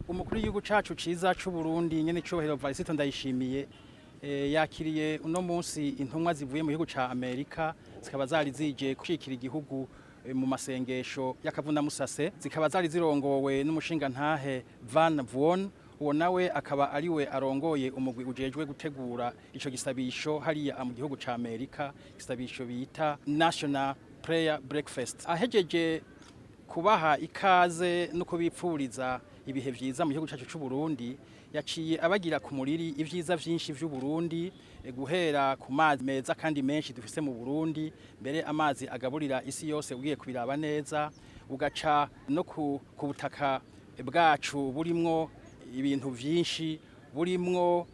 Umukuru w'igihugu cacu ciza c'u Burundi nyene cyohero Varisito ndayishimiye yakiriye uno munsi intumwa zivuye mu gihugu ca Amerika zikaba zari zije kwikira igihugu mu masengesho yakavuna musase zikaba zari zirongowe n'umushinga ntahe Van Vuon uwo nawe akaba ariwe arongoye umugwi ujejwe gutegura ico gisabisho hariya mu gihugu ca Amerika gisabisho bita National Prayer Breakfast ahejeje kubaha ikaze no kubipfuriza ibihe vyiza mu gihugu cyacu c'u Burundi yaciye abagira ku muriri ivyiza vyinshi vy'u Burundi guhera ku mazi meza kandi menshi dufise mu Burundi mbere amazi agaburira isi yose ugiye kubiraba neza ugaca no ku butaka bwacu burimwo ibintu vyinshi burimwo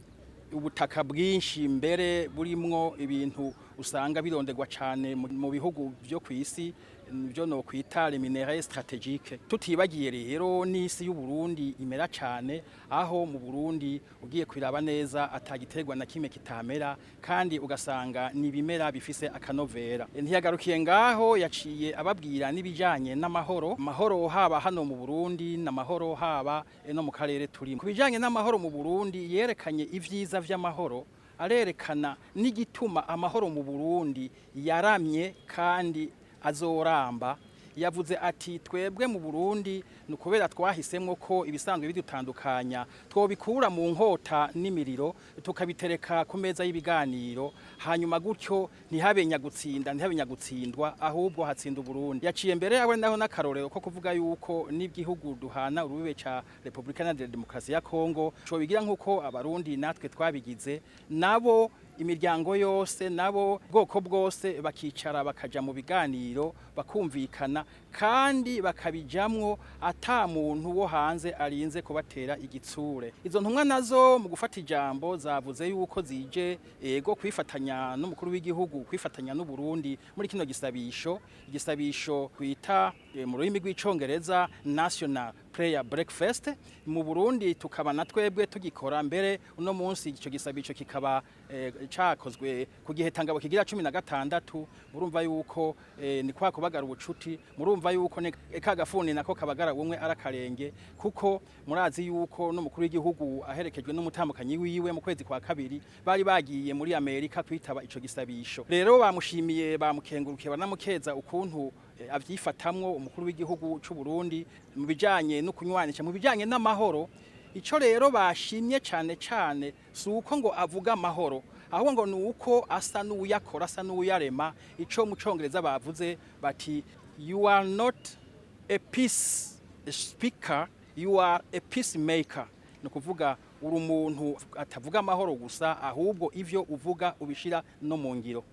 ubutaka bwinshi mbere burimwo ibintu usanga bironderwa cyane mu bihugu byo kwisi byo no kwita les minéraux stratégiques tutibagiye rero n'isi y'u Burundi imera cyane aho mu Burundi ugiye kwiraba neza atagiterwa na kimwe kitamera kandi ugasanga ni bimera bifise akanovera ntiyagarukiye ngaho yaciye ababwira nibijanye n'amahoro mahoro haba hano mu Burundi n'amahoro haba no mu karere turimo kubijanye n'amahoro mu Burundi yerekanye ivyiza vy'amahoro arerekana n'igituma amahoro mu Burundi yaramye kandi azoramba yavuze ati twebwe mu Burundi nukubera twahisemwo ko ibisanzwe bidutandukanya twobikura mu nkota n'imiriro tukabitereka ku meza y'ibiganiro hanyuma gutyo ntihabenya gutsindwa ahubwo hatsinda Burundi yaciye mbere yawe naho nakarorero ko kuvuga yuko n'igihugu duhana urubibe ca Republika Iharanira Demokarasi ya Kongo cyo bigira nkuko abarundi natwe twabigize nabo imiryango yose nabo bwoko bwose bakicara bakaja mu biganiro bakumvikana kandi bakabijamwo ata muntu wo hanze arinze kubatera igitsure izo ntumwa nazo mu gufata ijambo zavuze yuko zije ego kwifatanya n'umukuru w'igihugu kwifatanya n'u Burundi muri kino igisabisho kwita mu rurimi rw'icongereza National Prayer Breakfast mu Burundi tukaba natwebwe tugikora mbere uno munsi ico gisabisho kikaba cakozwe ku gihe tangabo kigira 16 murumva yuko ni kwa kubagara ubucuti murumva yuko kagafuni nako kabagara umwe arakarenge kuko murazi yuko no mukuru w'igihugu aherekejwe n'umutambukanyi wiwe mu kwezi kwa kabiri bari bagiye muri Amerika kwitaba ico gisabisho rero bamushimiye bamukengurukiye banamukeza ukuntu avyifatamwo umukuru w'igihugu c'u Burundi mu bijanye no kunywanisha mu bijanye n'amahoro ico rero bashimye cane suko ngo avuga amahoro ahubwo ngo nuko asa n'uyakora asa n'uyarema ico mu congereza bavuze bati you are not a peace speaker you are a peacemaker no kuvuga uri umuntu atavuga amahoro gusa ahubwo ivyo uvuga ubishira no mu ngiro